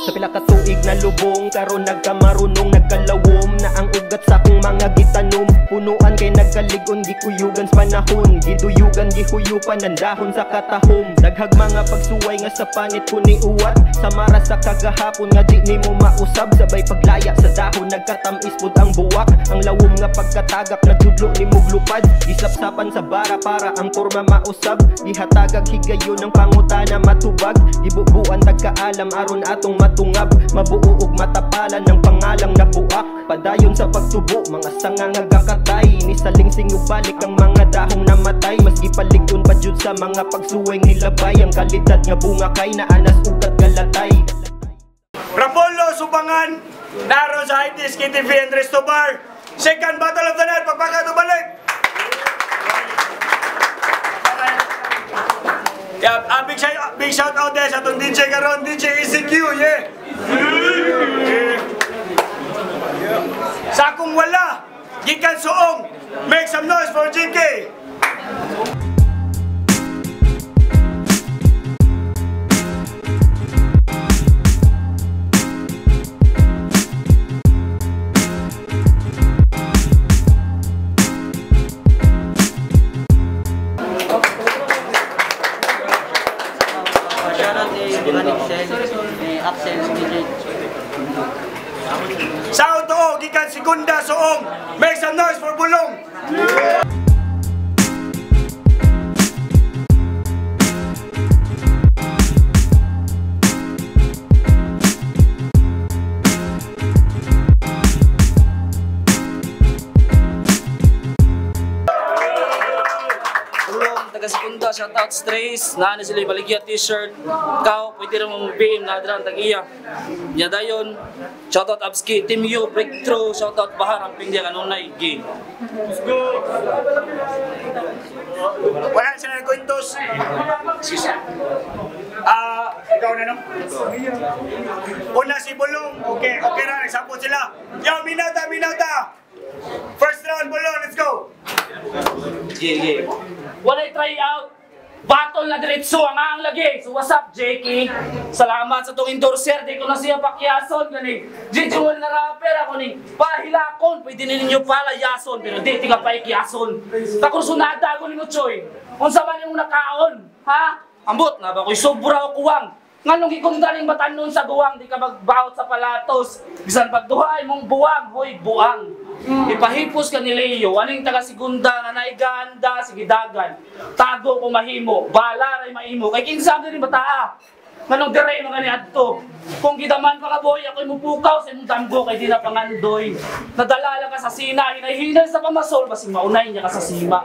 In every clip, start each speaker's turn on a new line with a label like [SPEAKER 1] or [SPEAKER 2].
[SPEAKER 1] Sa pila ka tuig na lubong, karon nagkamarunong nagkalawom na ang ugat sa akong mga gitanom. Punuan kay nagkaligon, gikuyugan sa panahon, giduyugan gihuyupan ang dahon sa katahom. Daghag mga pagsuway nga sa panit ko ni uwat, samara sa kagahapon nga di nimo mausab. Sabay paglaya sa dahon nagkatamis pud ang buwak, ang lawom nga pagkatagak nagdudlo ni muglupad. Gislapsapan sa bara para ang porma mausab, gihatagag higayon ng pangutana matubag. Gibubuan tagkaalam aron atong matungab, mabuo ug matapalan ng pangalang nabuak. Padayon sa pagtubo mga sanga nga gakatay, ni salingsing ug balik ang mga dahong namatay. Mas gipalig-on pa jud sa mga pagsuway nilabay, ang kalidad nga bunga kay naanas ugat galatay.
[SPEAKER 2] Rapolo Subangan, naroon sa ITS KTV and Resto Bar. Second Battle of the Night, pagpakado balik! Yeah, big shout out there sa itong DJ karon, DJ ECQ, yeah! Sa akong wala, gikan suong, make some noise for GK! Sa too, gikan Segunda Suong, make some noise for Bulong!
[SPEAKER 3] Segunda, shoutout Strays, na sila baligya t-shirt, kao, pwede rin mong BM na adran tag-iya. Nya dayon, shoutout Abski, Team U, Breakthrough, shoutout Bahar, ang pingdiya kanunay, game.
[SPEAKER 2] Let's go! Wala sila nagkwintos. Ikaw na no? Una si Bulong, okay na, nagsapot sila. Yo, Minata! First round, Bulong, let's go!
[SPEAKER 3] Yeah. Walay try out. Battle na diretso ang lagi. So what's up, JK? Salamat sa tong endorser. Di ko na siya pakyason. Gani. Jijuan na rapper ako ni pahilakon. Pwede na ninyo palayason. Pero di tinga pa ikyason. Takursunada ako ni Choy. Unsa man yung nakaon? Ha? Ambot na ba ko'y sobra o kuwang? Nganong gikundaling batanon sa duwang, di ka magbawat sa palatos. Bisan pagduhay mong buwang, hoy buang. Ipahipos ka ni Leo, aning taga Segunda nga naiganda, sige dagan. Tago ko mahimo, bala ray maimo. Kay kinsa din bataa. Nganong dire mga ni adto. Kung gidaman pa ka boy, ako'y mupukaw sa imong damgo kay di na pangandoy. Nadala lang ka sa sina, hinay-hinay sa pamasol, basing maunay niya ka sa sima.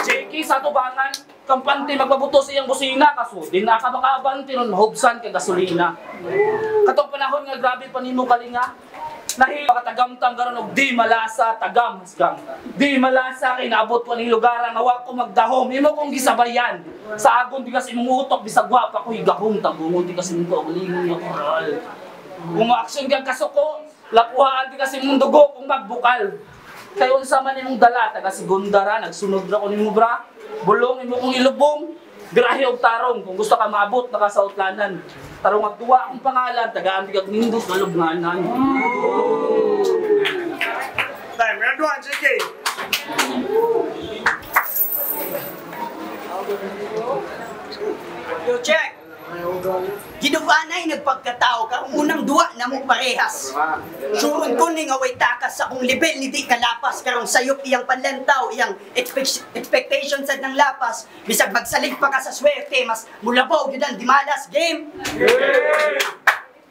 [SPEAKER 3] JK sa tubangan, kampante magpabuto sa iyang busina kaso di na ka makaabanti nun mahubsan kay gasolina. Katong panahon nga grabe panimo kalinga. Nahilo ka tagamtam karon og di malasa tagam hasgang. Di malasa kay naabot ko ning lugar nga wa ko magdahom. Imo kong gisabayan. Sa agon di kasi imong utok bisag gwapa ko higahom tabungon di kasi mo ko lingon nga koral. Kung action kang kasuko, lakuhaan di kasi imong dugo kung magbukal. Kay unsa man imong dala taga Segunda ra nagsunod ra ko nimo bra. Bulong imo kong ilubong, grahe og tarong kung gusto ka maabot naka sa utlanan. Tarong magduwa akong pangalan, tagaan bigag nindot nga lubnganan.
[SPEAKER 2] Time, round 1, JK.
[SPEAKER 4] Yo, check! Ginubanay nagpagkatao ka, unang duwa na mo parehas. Surun ko ni nga way takas sa kong level ni di kalapas, karong sayop iyang panlentaw, iyang expectation sa ng lapas. Bisag magsalig pa ka sa swerte, mas mulabaw yun ang dimalas game.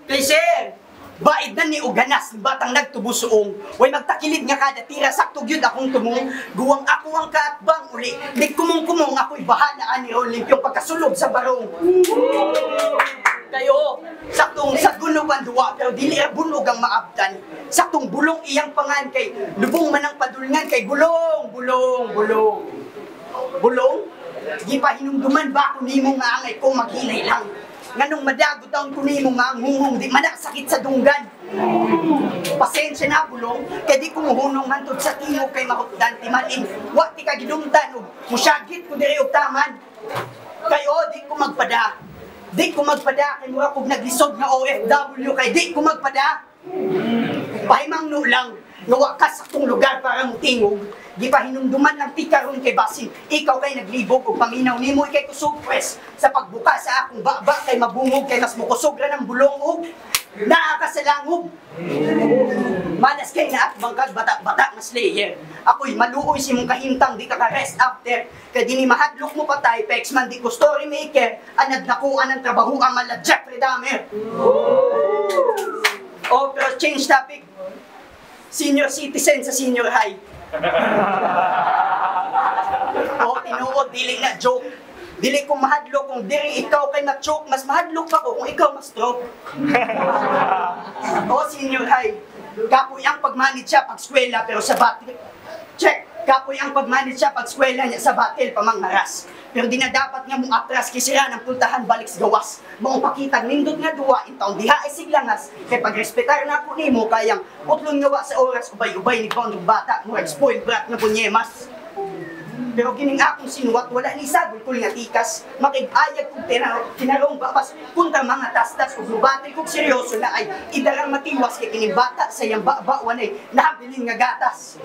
[SPEAKER 4] Kay sir, baid na ni uganas ni batang nagtubusuong. Way magtakilid nga kada tira sakto gyud akong tumong. Guwang ako ang kaatbang uli. Di kumong-kumong ako'y bahala ani Olimpiyong pagkasulog sa barong. Kayo, saktong sa gunuban duwa pero dili bunog ang maabdan. Saktong bulong iyang pangan kay lubong man ang padulngan kay bulong. Bulong? Di pa hinumduman ba ako nimo nga angay ko maghinay lang. Nganong madagot taon ko nimo nga ang hungong di manasakit sa dunggan. Pasensya na bulong, kaya di kumuhunong hantod sa tingog kay mahutdan timanin. Wa ti ka gidumtan o musyagit ko diri og taman. Kayo di ko magpada. Di ko magpada kay mura kog naglisod nga OFW kay di ko magpada. Pahimang no lang nga wakas akong lugar para mutingog. Di pa hinumduman ng tikaron kay basin. Ikaw kay naglibog o paminaw nimo kay kusog pres sa pagbuka sa akong baba kay mabungog kay mas mukusog ra ng bulong og naakasalangog. Manas kay na at bangkag bata-bata nga slayer. Ako'y maluoy si mong kahintang di ka ka-rest after. Kaya di ni mahadlok mo patay, pex man di ko story maker. Anad nakuha ng trabaho ang mala Jeffrey Dahmer. Oh, pero change topic. Senior citizen sa senior high. Oh, tinuod, dili na joke. Dili ko mahadlok kung diri ikaw kay ma-choke. Mas mahadlok pa ko kung ikaw ma-stroke. Oh, senior high. Kapoy ang pag-manage siya pag-skwela pero sa battle. Check! Kapoy ang pag-manage siya pag-skwela niya sa battle pamangharas. Pero di na dapat nga mong atras kisira ng pultahan balik sa gawas. Maong pakitag nindot nga duwa, intaon diha ay siglangas. Kay pagrespetar na ako nimo kayang utlong ngawa sa oras, ubay-ubay ni Bondong Bata, murag spoiled brat na bunyemas. Pero kining akong sinuwat, wala ni sagol ko nga tikas. Makig-ayag kong tinarong babas, punta mga tastas, kung lubatil kong seryoso na ay idarang matiwas kay kining bata sa iyang baba-wan ay nahabilin nga gatas.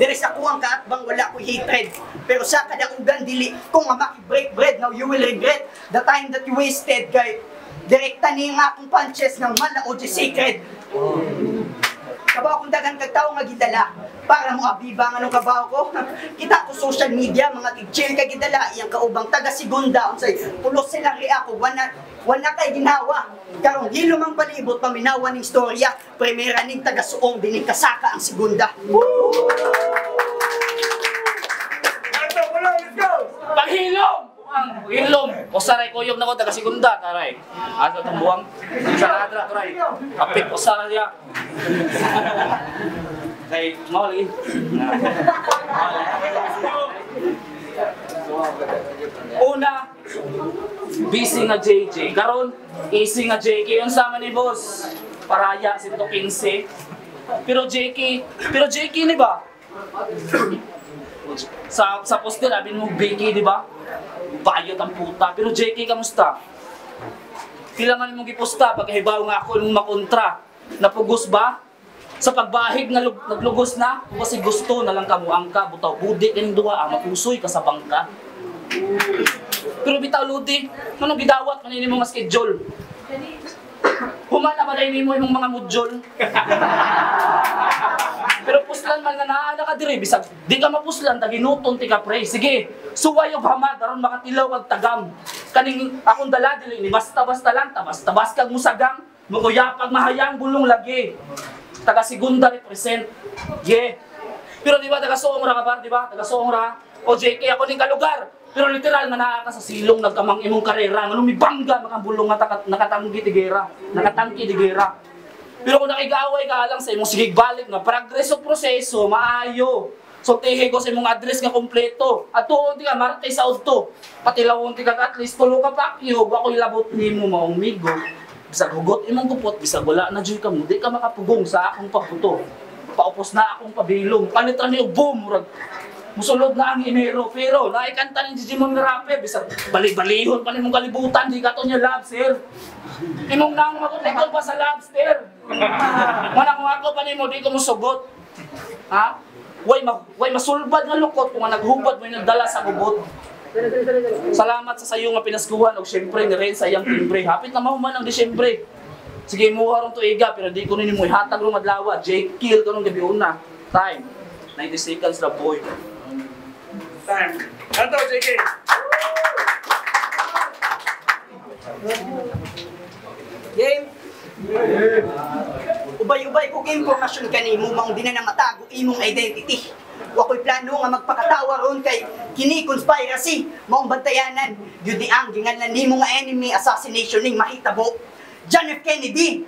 [SPEAKER 4] There is ako ang kaatbang wala ko hatred. Pero sa kadaugan dili, kung maki-break bread, now you will regret the time that you wasted kay direkta ni nga akong punches ng malaod si sacred. Kabaw kong dagang kagtao nga gidala para mo abiba nga nung kabaw ko. Kita ko social media, mga tig-chill ka gidala, iyang kaubang taga-segunda, unsay pulos silang ria ko, wana kay ginawa. Karong hilo mang palibot, paminawa ning storya, primera ning taga-suong, dining kasaka ang segunda.
[SPEAKER 2] Let's go!
[SPEAKER 3] Paghilom! Hilom! O saray ko yung nako taga-segunda, taray. Asa itong buwang? Sa kadra, taray. Kapit o saray niya. Kay, mau lagi. Una, busy nga JJ. Karon, easy nga JK. Yung sama ni boss. Paraya, 115. Pero JK ni ba? Sa poster, abin mo Becky, di ba? Bayot ang puta. Pero JK, kamusta? Kailangan mong iposta pagkahibaw nga ako nung makontra. Napugos ba? Sa pagbahig nga naglugos na, kasi gusto na lang kamuang ka, butaw budi kaning duwa, mapusoy ka sa bangka. Pero bitaw ludi, anong gidawat kanini mo nga schedule? Humana ba dahil mo yung mga module? Pero puslan man nga naana ka diri, bisag di ka mapuslan, taginuton ti ka pre. Sige, suway og hamad, aron makatilaw kag tagam. Kaning akong dala dili ni basta-basta lang, tabas kag musagang, mukuyapag mahayang bulong lagi. Taga-segunda represent. Yeah. Pero di ba taga-soong ra ka ba? Di ba? Taga-soong ra. O JK ako ning kalugar. Pero literal nga naa ka sa silong nagkamang imong karera. Ngano mi bangga mga bulong nga nakatanggi ti gera. Nakatangki ti gera. Pero kung nakigaway ka lang sa imong sigig balik nga progress o proseso maayo. So tihi ko sa imong address nga kompleto. At tuon ti ka martay sa udto. Patilawon ti ka at least tulo ka pakyo. Ako ilabot nimo maong migo. Bisag hugot imong gupot, bisag wala na dyan ka mo, di ka makapugong sa akong pagputo. Paupos na akong pabilong, panitran niyo, boom! Musulod na ang Enero, pero naikanta ni Digimon Rape, bisag bali-balihon pa nimong kalibutan, di ka to niya lobster. Imong nang magutikol pa sa lobster. Manang ako pa nimo, di ko musugot. Ha? Way masulbad nga lukot kung naghubad mo yung nagdala sa kubot. Salamat sa sayo nga pinaskuhan o siyempre ni rin sa iyang timbre. Hapit na mahuman ang Disyembre. Sige mo harong tuiga pero di ko nini mo ihatag rong adlaw. Jake kill ko nung gabi una. Time 90 seconds na boy.
[SPEAKER 2] Time. Kanto, JK.
[SPEAKER 4] Game. Ubay-ubay ko impormasyon kanimo maong di na matago imong identity. Wako'y plano nga magpakatawa ron kay kini conspiracy maong bantayanan. Yun di ang gingalan nimo nga enemy assassination ning mahitabo. John F. Kennedy.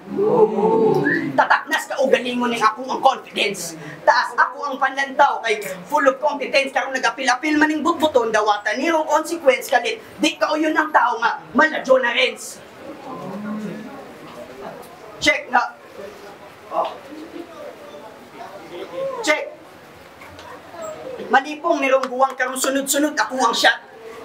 [SPEAKER 4] Tataknas ka o galingon ning ako ang confidence. Taas ako ang panlantaw kay full of competence karong nag-apil-apil maning butbuton dawatan nirong consequence kalit di ka o yun ang tao nga maladyo na rens. Check na. Check. Malipong nirong buwang karong sunod-sunod ako ang shot.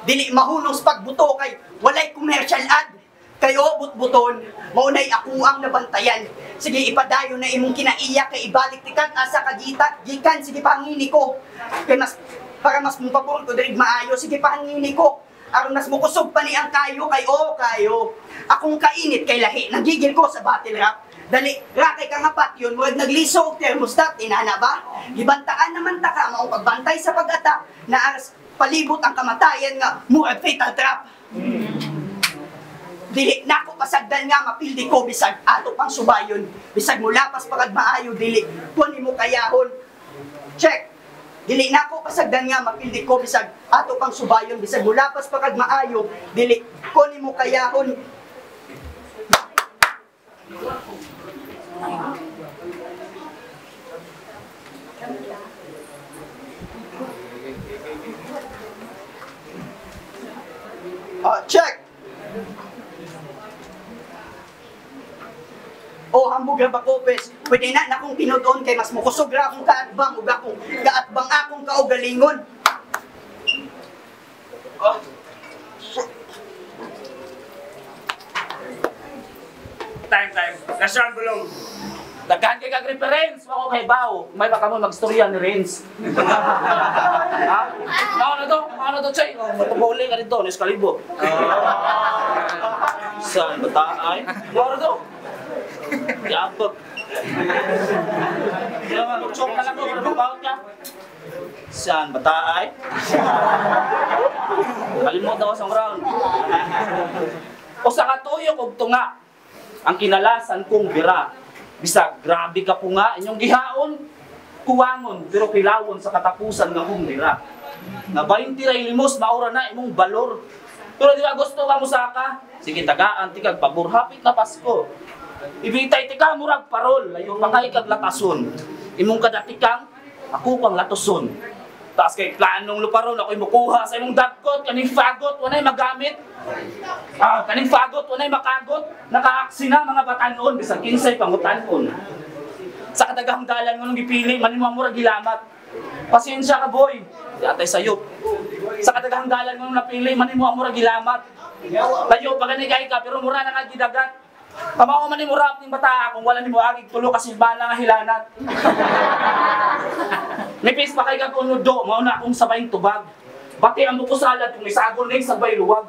[SPEAKER 4] dili mahunong sa pagbuto kay walay commercial ad. Kayo but-buton, maunay ako ang nabantayan. Sige, ipadayon na imong kinaiyak kay ibalik tikan asa kagita, gikan sige pangini ko. Kay mas para mas mupapor ko diri maayo, sige pangini ko. Aron mas mukusog pa ni ang kayo kay kayo. Akong kainit kay lahi, nagigil ko sa battle rap. Dali, rakay ka nga patyon, murag nagliso og thermostat, inana ba? Gibantaan naman ta ka maong pagbantay sa pag-atak na aras palibot ang kamatayan nga murag fatal trap. Dili nako pasagdan nga mapildi ko bisag ato pang subayon. Bisag mula pas pagad maayo dili kun mo kayahon. Check. Dili nako pasagdan nga mapildi ko bisag ato pang subayon bisag mula pas pagad maayo dili kun mo kayahon. Check. Hambog ra ba kopes? Pwede na kung pinudon kay mas mukusog ra akong kaatbang ug akong kaatbang akong kaugalingon.
[SPEAKER 2] Time. Nasaan bulong?
[SPEAKER 3] Daghan kay kag reference, wako kay Bao. May baka mo magstorya ni Renz. Ha? Ano to, Chay? Matubuli ka dito, Nes Kalibo. Saan ba taay? Ano to? Yapag. Mag-chok na lang ko, magbabawat ka. Saan ba taay? Kalimot ako sa round. O sa katuyok og tunga, ang kinalasan kong bira. Bisag, grabe ka po nga, inyong gihaon, kuwangon, pero kilawon sa katapusan ng humira. Na 20 ray limos, maura na imong balor. Pero di ba gusto ka mo saka? Sige, tagaan, tikag, pabor, hapit na Pasko. Ibitay tika, murag parol, layo pa kay kag latason. Imong kadatikang, ako pang latoson. Taas kay planong luparon, ako'y mukuha sa imong dagkot, kaning fagot, wanay magamit. Kaning fagot, wanay makagot, nakaaksi na mga batanon, bisag kinsay pangutanon. Sa kadagahang dalan mo nung gipili, manimang murag gilamat. Pasensya ka boy, yatay sayop. Sa kadagahang dalan mo nung napili, manimang murag gilamat. Layo, paganigay ka, pero mura na nga gidagat. Kamao man ni mo rap ning bata kung wala ni mo agig tulo kasi bala nga hilanat. May pis pa kay kag unudo, mao na akong sabayng tubag. Bati ang buko salad kung isagol ning sabay luwag.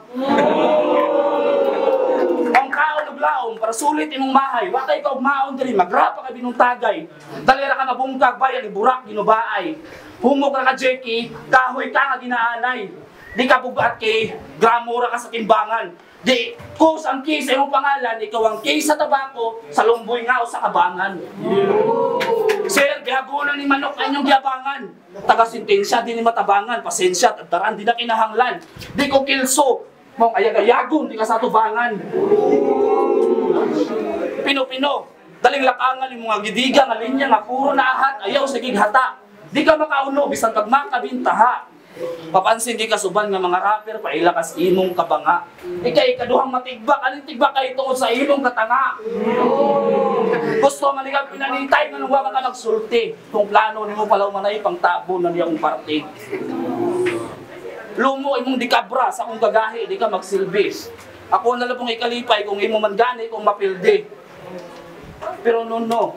[SPEAKER 3] Ang kaon ug laom para sulit imong mahay, wa kay ka og maon diri magrapa ka binuntagay. Dalira ka mabungkag bayan ni burak ginubaay. Humog ra ka Jeki, kahoy ka nga ginaanay. Di ka bugat kay gramura ka sa timbangan. Di, kus ang case ay mong pangalan, ikaw ang case sa tabako, sa lumboy nga o sa kabangan. Sir, gihagunan ni manok ay inyong giabangan. Taga-sintensya, di ni matabangan, pasensya, tagtaran, di na kinahanglan. Di ko kilso, mong ayag-ayagon, di ka sa tubangan. Pino-pino, daling lakangan yung mga gidiga, nga linya, nga puro na ahat, ayaw sa gighata. Di ka makauno, bisan pag makabintaha. Papansin di kasuban nga mga rapper pailakas imong kabanga. Ikay kaduhang matigbak, aning tigbak kay tungod sa imong katanga. Gusto man ikaw pinanitay nga nung wa ka nagsulti. Kung plano nimo palaw manay pang tabo na niyang party. Lumo imong dikabra sa akong gagahi, di ka magsilbi. Ako na lang pong ikalipay kung imo man gani kung mapildi. Pero no.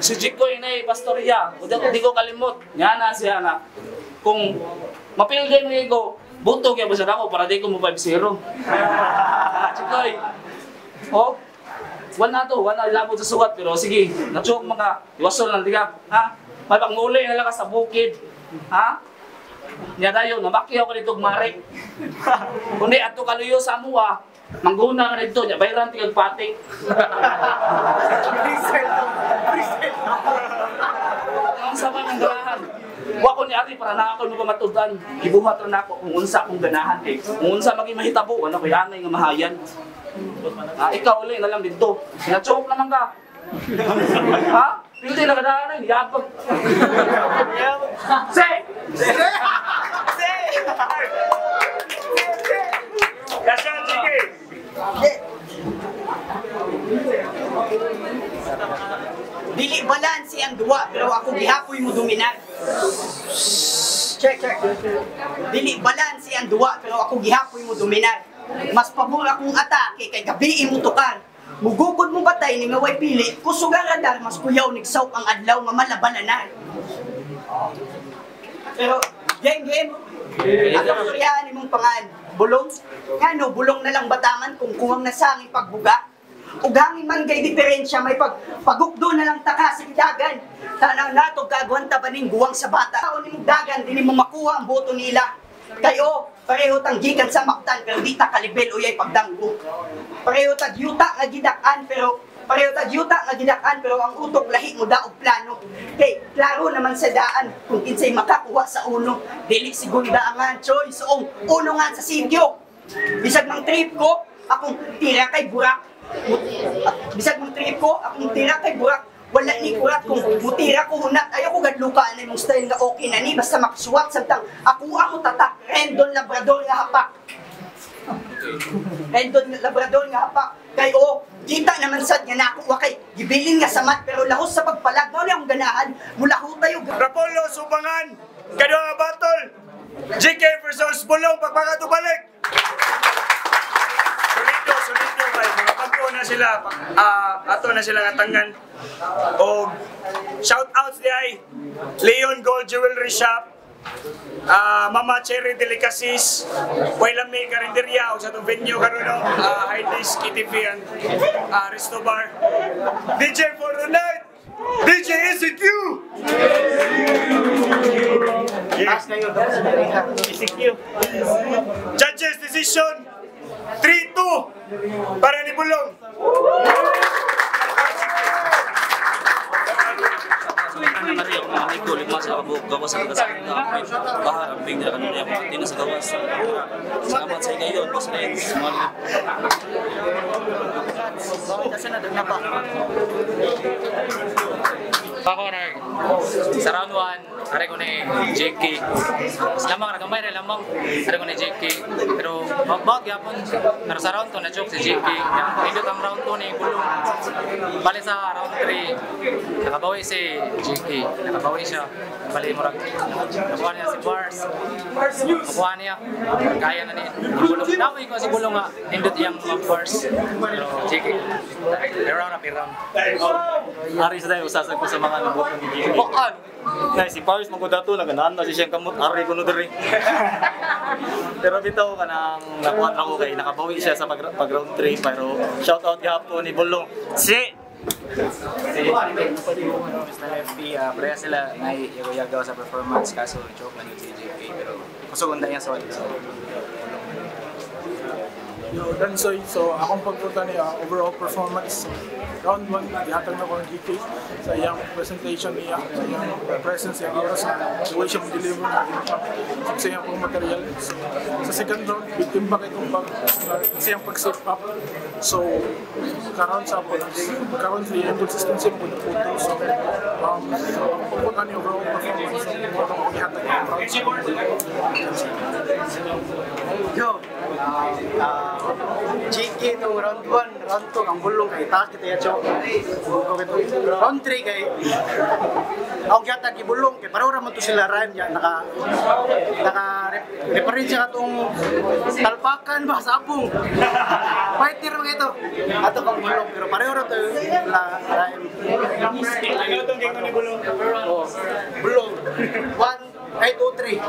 [SPEAKER 3] Si Chico inay pastorya, di ko kalimot. Nga na siya na. Kung mapilgay mo iko, buto kaya basta ako para di ko mo 5-0. Chikoy. Oh, wala labot sa sukat pero sige, na-choke mga iwasol lang di ka. Ha? May panguli na lang ka sa bukid. Ha? Nya dayon, namakyaw ka dito marik. Kundi ato kaluyo sa amuha, mangguna ka dito, nya bayran tigag patik. Ang sama ng ganahan. Wa ko ni ari para na ako mo matudan. Gibuhat ra nako kung unsa akong ganahan eh. Kung unsa maging mahitabo, ano ko yanay nga mahayan. Ikaw uli na lang dito. Na-choke naman ka. Ha? Hindi na ganahan eh, yapag.
[SPEAKER 2] Kasyan, sige!
[SPEAKER 4] Dili balanse ang duwa pero ako gihapoy mo dominar. Check. Dili balance ang duwa pero ako gihapoy mo dominar. Mas pabor akong atake kay gabi mo tukar. Mugugod mo batay ni maway pili, kusugang radar mas kuyaw nigsaw ang adlaw nga malabalanan. Pero game. Ano suryahan imong pangan? Bulong? Ano, bulong na lang bataman kung kuwang nasanging pagbuga? Ugangin man kay diferensya, may pagukdo na lang taka sa dagan. Tanang nato gagawanta ba ning guwang sa bata? Taon nimong dagan, di mo makuha ang boto nila. Kayo, pareho tanggikan sa maktan, pero di ta kalibel uyay pagdanggo. Pareho tag yuta nga gidakan, pero ang utok lahi mo daog plano. Kay, klaro naman sa daan, kung kinsay makakuha sa uno, dili segunda ang choice, o uno nga sa sityo. Bisag mang trip ko, akong tira kay burak. Wala ni kurat kung mutira ko hunat. Ayaw ko gadluka na yung style nga okay na ni, basta maksuwat samtang ako mo tatak, Rendon Labrador nga hapak. Kay kita naman sad nga nakuha kay gibilin nga samat pero lahos sa pagpalag mo na yung ganahan mula ho tayo.
[SPEAKER 2] Rapolo, Subangan, kadwa nga battle. JK versus Bulong, pagpakatubalik. Solido kay mga pagko na sila, ato na sila nga tangan. O shoutouts di ay Leon Gold Jewelry Shop, Mama Cherry Delicacies, Wailame Karinderya, o sa itong venue karon no, Heidi's KTV and Resto Bar. DJ for the night, DJ ECQ! Yes. ECQ. Judges decision 3-2 para ni Bulong.
[SPEAKER 3] Ito, lima sa kabuk, gawas ang kasakit na kapit. Bahar, ang bigla kanina yung mga tinas sa gawas. Salamat sa ikayon, mas na yun.
[SPEAKER 5] Ako na sa round 1, ari ko ni JK. Lamang nagamay rin lamang, ari ko ni JK. Pero magbag yapon, pero sa round 2 na-choke si JK. Indot ang round 2 ni Bulong. Bali sa round 3, nakabawi si JK. Nakabawi siya. Bali mo rin. Nakuha niya si Bars. Nakuha niya. Kaya na ni Bulong. Nakuha ko si Bulong nga. Indot yung Bars. Pero JK. Round up, round.
[SPEAKER 6] Ari sa tayo, usasag ko sa mga nabuto ni JK. Bakan! Na si Paris magkudato, naganaan na si siyang kamot, ari ko nudari. Pero bitaw ka nang nakuha ko kay nakabawi siya sa pag-round 3, pero shoutout gihapon ni Bulong.
[SPEAKER 7] FP, pareha sila naiyagaw sa performance, kaso joke lang yung JK, pero kusugunda niya solid.
[SPEAKER 8] Yo, Dansoy. So, akong pagpunta niya, overall performance. Round 1, ihatag na ko ng GK sa iyang presentation niya, sa iyang presence, sa iyang oras, the way siya mag-deliver sa iyang pang material. So, sa second round, victim pa kayo sa iyang pag-set up. So, karoon sa ako, karoon sa iyang consistency mo ng puto. So, pagpunta niya overall performance, so, ihatag na round 2.
[SPEAKER 9] Yo, JK itong round 1, round 2, ang Bulong kay taas kita ya chok. Round 3 kay ang gyatag ibulong kay pareho ra man to sila rhyme ya naka reference ka tong talpakan ba sa apong. Fighter mga ito. Ato kang Bulong pero pareho ra to la rhyme.
[SPEAKER 2] Ano itong game ni Bulong?
[SPEAKER 9] Bulong 1 2 3.